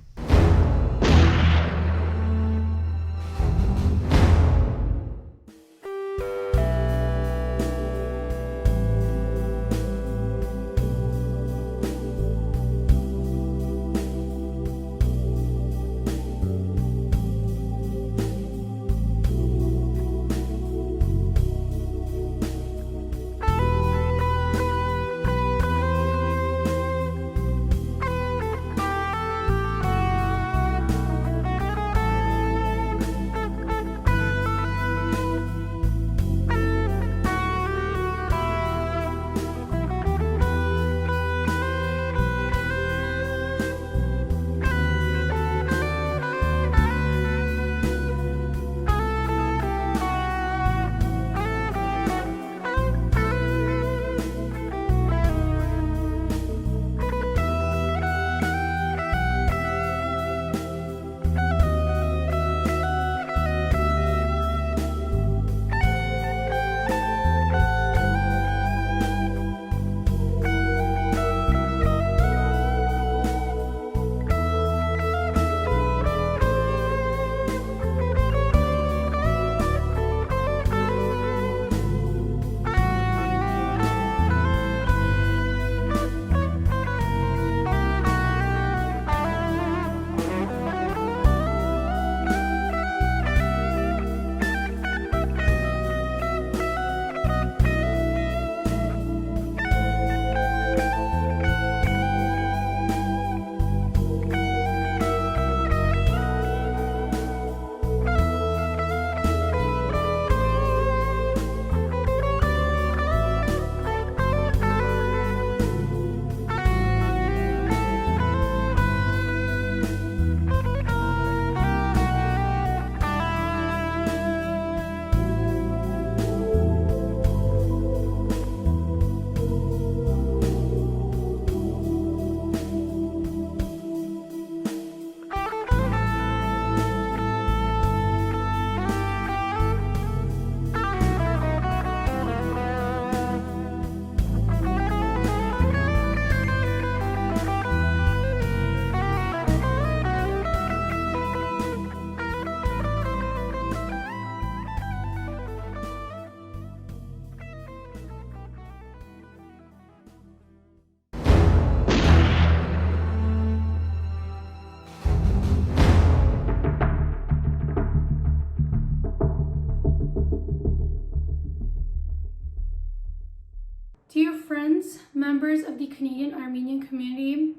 Dear friends, members of the Canadian Armenian community,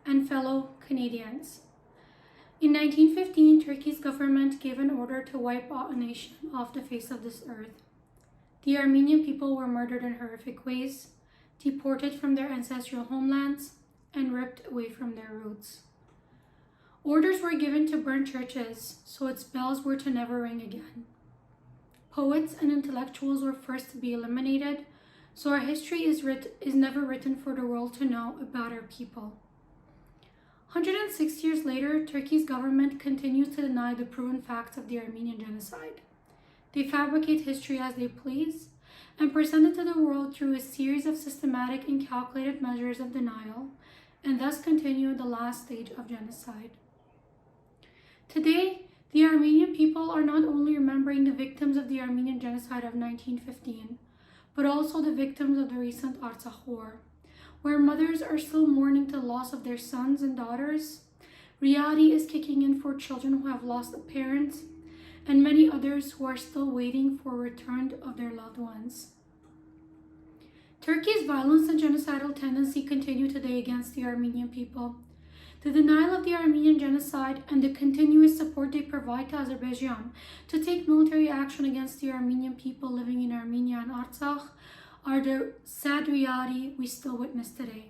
and fellow Canadians. In 1915, Turkey's government gave an order to wipe out a nation off the face of this earth. The Armenian people were murdered in horrific ways, deported from their ancestral homelands, and ripped away from their roots. Orders were given to burn churches, so its bells were to never ring again. Poets and intellectuals were first to be eliminated, so our history is never written for the world to know about our people. 106 years later, Turkey's government continues to deny the proven facts of the Armenian Genocide. They fabricate history as they please and present it to the world through a series of systematic and calculated measures of denial, and thus continue the last stage of genocide. Today, the Armenian people are not only remembering the victims of the Armenian Genocide of 1915, but also the victims of the recent Artsakh War, where mothers are still mourning the loss of their sons and daughters. Reality is kicking in for children who have lost a parent, and many others who are still waiting for return of their loved ones. Turkey's violence and genocidal tendency continue today against the Armenian people. The denial of the Armenian Genocide and the continuous support they provide to Azerbaijan to take military action against the Armenian people living in Armenia and Artsakh are the sad reality we still witness today.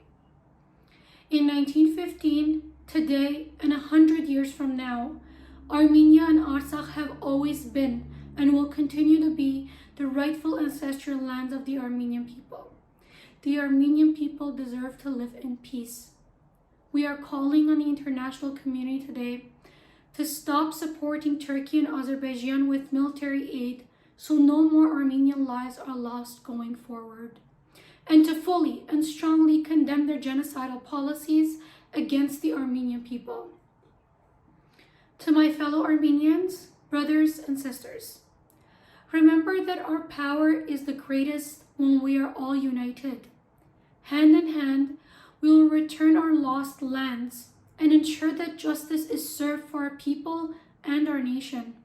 In 1915, today, and 100 years from now, Armenia and Artsakh have always been and will continue to be the rightful ancestral lands of the Armenian people. The Armenian people deserve to live in peace. We are calling on the international community today to stop supporting Turkey and Azerbaijan with military aid so no more Armenian lives are lost going forward, and to fully and strongly condemn their genocidal policies against the Armenian people. To my fellow Armenians, brothers and sisters, remember that our power is the greatest when we are all united. Hand in hand, we will return our lost lands and ensure that justice is served for our people and our nation.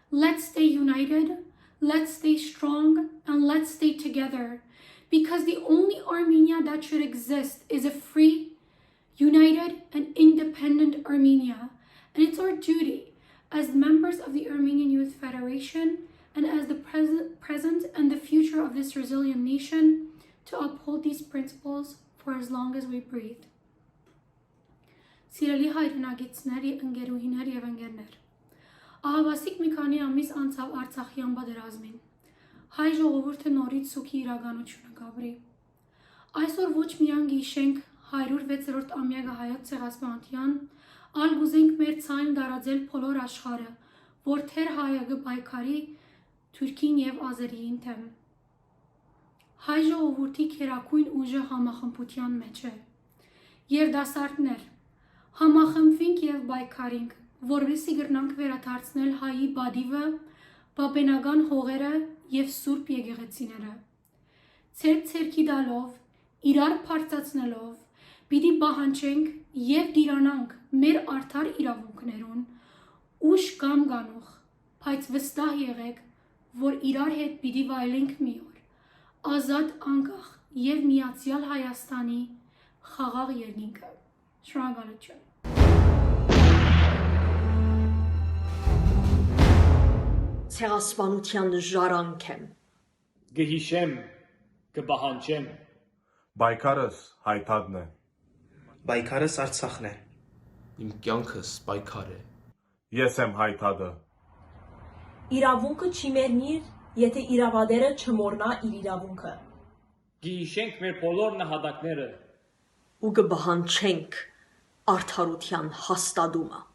Let's stay united, let's stay strong, and let's stay together, because the only Armenia that should exist is a free, united, and independent Armenia. And it's our duty as members of the Armenian Youth Federation and as the present and the future of this resilient nation to uphold these principles for as long as we breathe. Սիրելի հայրենագիտներ, ընկերուհիներ եւ ընկերներ, ահավասիկ մի քանի ամիս անցավ Արցախյան պատերազմին։ Հայ ժողովուրդը նորից սուքի իրականությունը գաբրի։ Այսօր ոչ միայն գիշենք 106-րդ ամյակը հայոց ցեղասպանության, այլ գուզենք մեր ցայն դարաձել բոլոր աշխարհը, որ թեր հայը գպայքարի Թուրքին եւ Ազերիին թեմ։ Հայ ժողովրդի քերակույն ուժը համախմբության մեջ է։ Եվ դասարտներ, համախմբվենք եւ բայկարենք, որովհետեւ գրնանք վերադարձնել հայի բադիվը, բաբենական հողերը եւ սուրբ եկեղեցիները։ Ցերկ-ցերկի դալով, իրար փարծացնելով, պիտի պահանջենք եւ դիրանանք մեր արդար իրավունքներուն, ուշ կամ գանուխ, բայց վստահ եղեք, որ իրար հետ պիտի վայելենք մի օր, ազատ անկախ եւ միացյալ Հայաստանի խաղաղ երկինքը։ Շնորհակալություն։ Ցեղասպանության ժառանգ եմ։ Գհիշեմ, կպահանջեմ։ Բայկարս հայտադն է։ Բայկարս Արցախն է։ Իմ կյանքս պայքար է։ Ես եմ հայտադը։ Իրավունքը չի մեռնիր, եթե իրավադերը չմոռնա իր իրավունքը։ Գիշենք մեր բոլոր նահատակները ու կպահանջենք արդարության հաստատումը։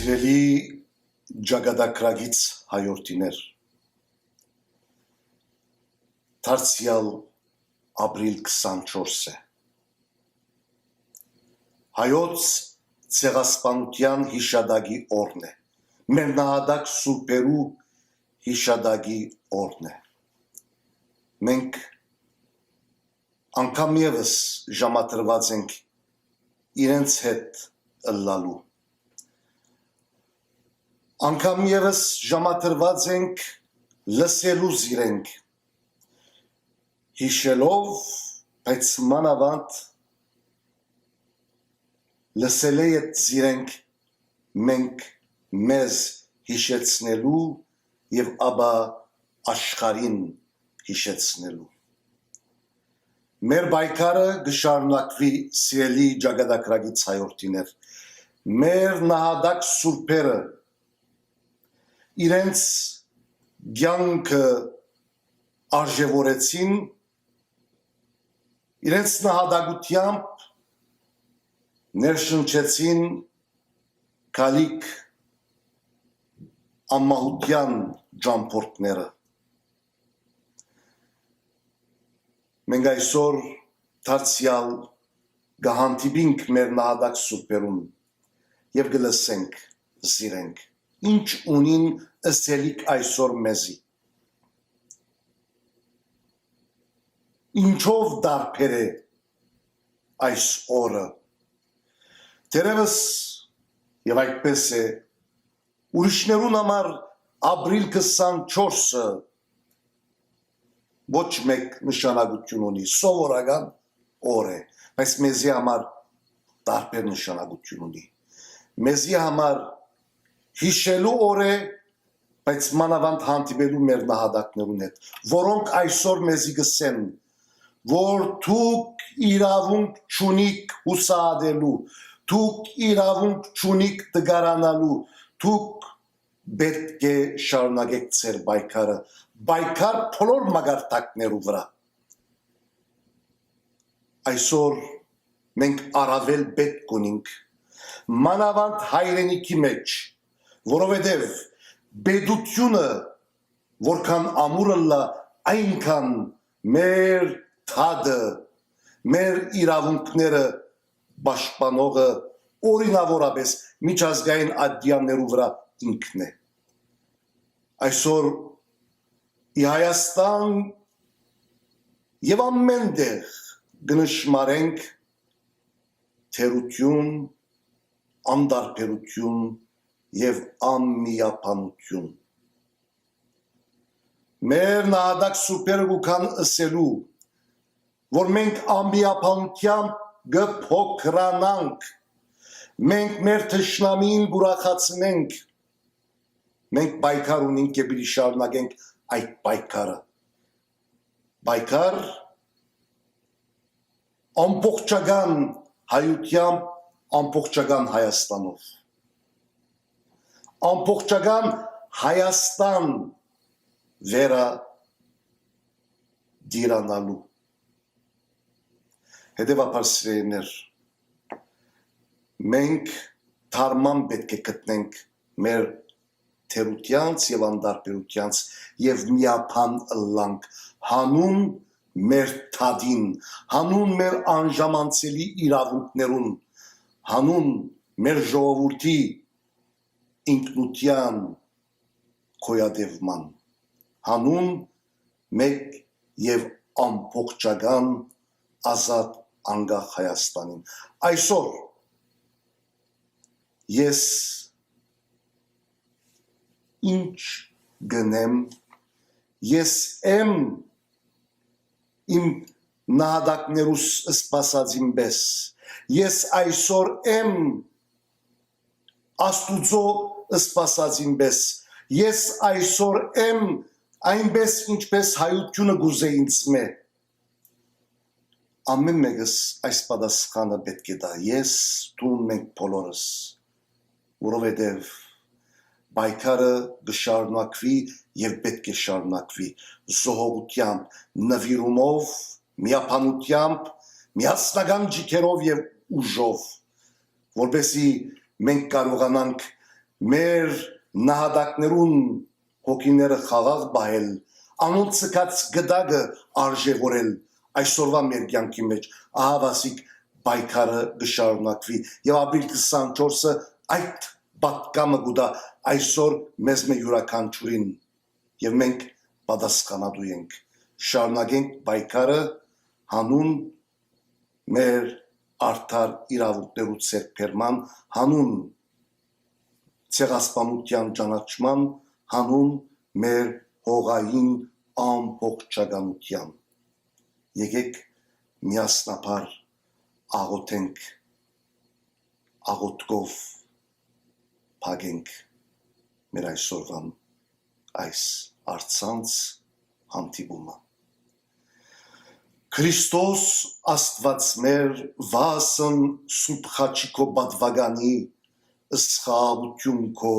Սիրելի ջագադակրագից հայորդիներ, դարձյալ ապրիլ 24-ը։ Հայոց ցեղասպանության հիշադակի օրն է։ Մեր նահատակ սուրբերու հիշադակի օրն է։ Մենք անգամ ևս ժամադրված ենք իրենց հետ ըլլալու։ Անգամ ևս ժամադրված ենք լսելու զիրենք, հիշելով, բայց մանավանդ լսել է այդ զիրենք մենք մեզ հիշեցնելու և ապա աշխարհին հիշեցնելու։ Մեր պայքարը կշարունակվի, սիրելի ճակատագրագիծ հայրենիներ, մեր նահատակ սուրբերը իրենց կյանքը արժևորեցին, իրենց նահատակությամբ ներշնչեցին գալիք անմահության ճամփորդները։ Մենք այսօր դարձյալ կհանդիպենք մեր նահատակ սուրբերուն և կլսենք, զիրենք, ինչ ունին ըսելիք այսօր մեզի։ Ինչով դարբեր է այս օրը։ Դերևս և այդպես է, ուրիշներուն համար ապրիլ 24-ը ոչ մեկ նշանակություն ունի, սովորական օր է, բայց մեզի համար տարբեր նշանակություն ունի։ Մեզի համար հիշելու օր է, բայց մանավանդ հանդիպելու մեր նահատակներուն հետ, որոնք այսօր մեզի գսեն, որ դուք իրավունք չունիք հուսահատելու, դուք իրավունք չունիք տգարանալու, դուք պետք է շարունակեք ձեր պայքարը, պայքար բոլոր մակարդակներու վրա։ Այսօր մենք առավել պետք ունենք մանավանդ հայրենիքի մեջ, որովհետև պետությունը որքան ամուր լա, այնքան մեր թադը, մեր իրավունքները պաշտպանողը օրինավորապես միջազգային ատյաններու վրա ինքն է։ Այսօր ի Հայաստան և ամեն տեղ կնշմարենք թերություն, անդարբերություն և անմիապանություն։ Մեր նահատակ սուրբերը կան ըսելու, որ մենք անմիապանությամբ կփոքրանանք, մենք մեր թշնամին կուրախացնենք, մենք պայքար ունենք և պիտի շարունակենք այդ պայքարը։ Պայքար ամբողջական հայությամբ, ամբողջական Հայաստանով։ Ամբողջական Հայաստան վերա դիրանալու։ Հետևաբար սիրելիներ, մենք թարման պետք է գտնենք մեր թերությանց և անդարբերությանց և միապան ըլլանք հանուն մեր թադին, հանուն մեր անժամանցելի իրավունքներուն, հանուն մեր ժողովրդի ինքնության գոյատևման, հանուն մեկ և ամբողջական ազատ անկախ Հայաստանին։ Այսօր ես ինչ գնեմ, ես եմ իմ նահատակներուս սպասածին պես, ես այսօր եմ Աստուծո սպասածին պես, ես այսօր եմ այնպես ինչպես հայությունը գուզե ինձ մե։ Ամեն մեկս այս պատասխանը պետք է տա, ես, դու, մենք բոլորս, որովհետև պայքարը կշարունակվի և պետք է շարունակվի զոհողությամբ, նվիրումով, միապանությամբ, միասնական ջիքերով և ուժով, որպեսզի մենք կարողանանք մեր նահատակներուն հոգիները խաղաղ պահել, անոնց ցկած գդակը արժևորել, այսօրվա մեր կյանքի մեջ ահավասիկ պայքարը կշարունակվի եւ ապրիլ 24-ը այդ պատկամը գուտա այսօր մեզ մե յուրաքանչյուրին եւ մենք պատասխանատու ենք շարունակենք պայքարը հանուն մեր արդար իրավունքներու ցերբերման հանուն ցեղասպանության ճանաչման հանուն մեր հողային ամբողջականության եկեք միասնաբար աղոթենք աղոթքով փակենք մեր այսօրվան այս արցանց հանդիպումը Քրիստոս Աստված մեր վասն սուրբ խաչիկո բադվագանի ըսխաղություն քո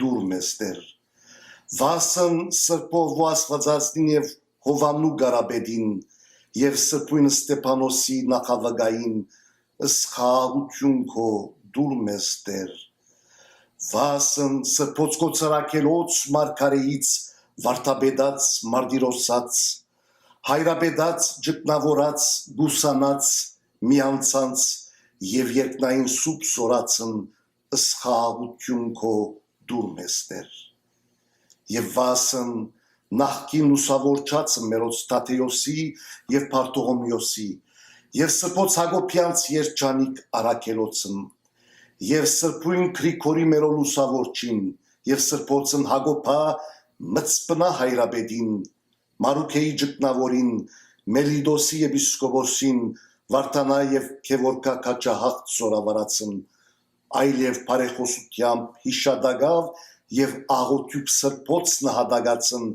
դուր մեստեր վասն սրբով ու աստվածածին եւ հովանու գարաբեդին եւ սրբույն Ստեփանոսի նախավագային ըսխաղություն քո դուր մեստեր վասն սրբոց կոծարակելոց մարգարեից վարդապետած մարտիրոսած հայրապետած ճգնավորած գուսանած միանցանց եւ երկնային սուրբ սորացն ըսխաղություն քո դուր մեստեր եւ վասն նախկին ուսավորչածը մերոց Տատեոսի եւ Պարտողոմիոսի եւ սրբոց Հակոբյանց երջանիկ արաքելոցն եւ սրբույն Գրիգորի մերոն ուսավորչին եւ սրբոցն Հակոբա մծպնա հայրապետին Մարուքեի ճգնավորին Մելիդոսի եպիսկոպոսին Վարդանա եւ Քևորկա քաչահաղ զորավարացն այլև բարեխոսությամբ հիշադակավ եւ աղոթյուկ սրբոց նահատակացն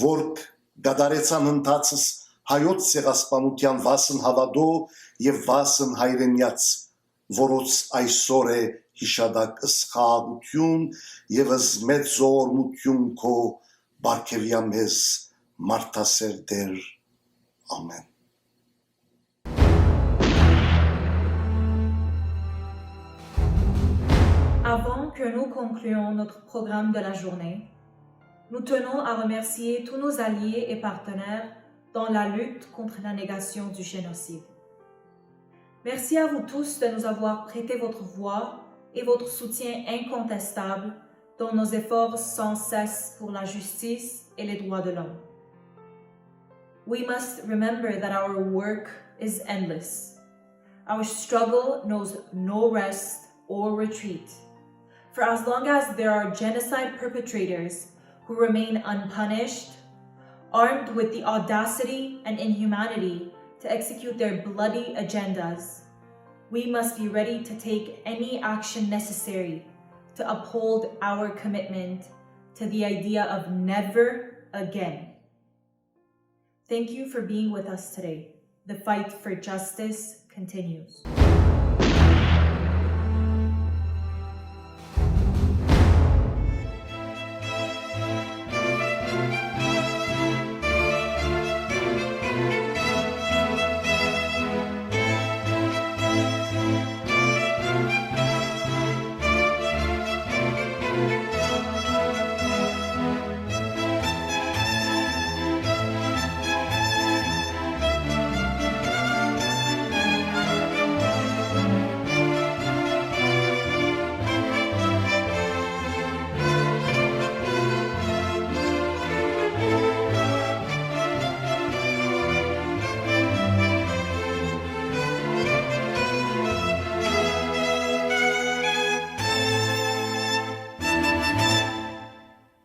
որք գդարեցան ընթացս հայոց ցեղասպանության վասն հավատո եւ վասն հայրենյաց որոց այսօր է հիշադակ ըսխաղություն եւ մեծ զորմություն քո բարգեւյա մեզ Martasser der Amen. Avant que nous concluions notre programme de la journée, nous tenons à remercier tous nos alliés et partenaires dans la lutte contre la négation du génocide. Merci à vous tous de nous avoir prêté votre voix et votre soutien incontestable dans nos efforts sans cesse pour la justice et les droits de l'homme. We must remember that our work is endless. Our struggle knows no rest or retreat. For as long as there are genocide perpetrators who remain unpunished, armed with the audacity and inhumanity to execute their bloody agendas, we must be ready to take any action necessary to uphold our commitment to the idea of never again. Thank you for being with us today. The fight for justice continues.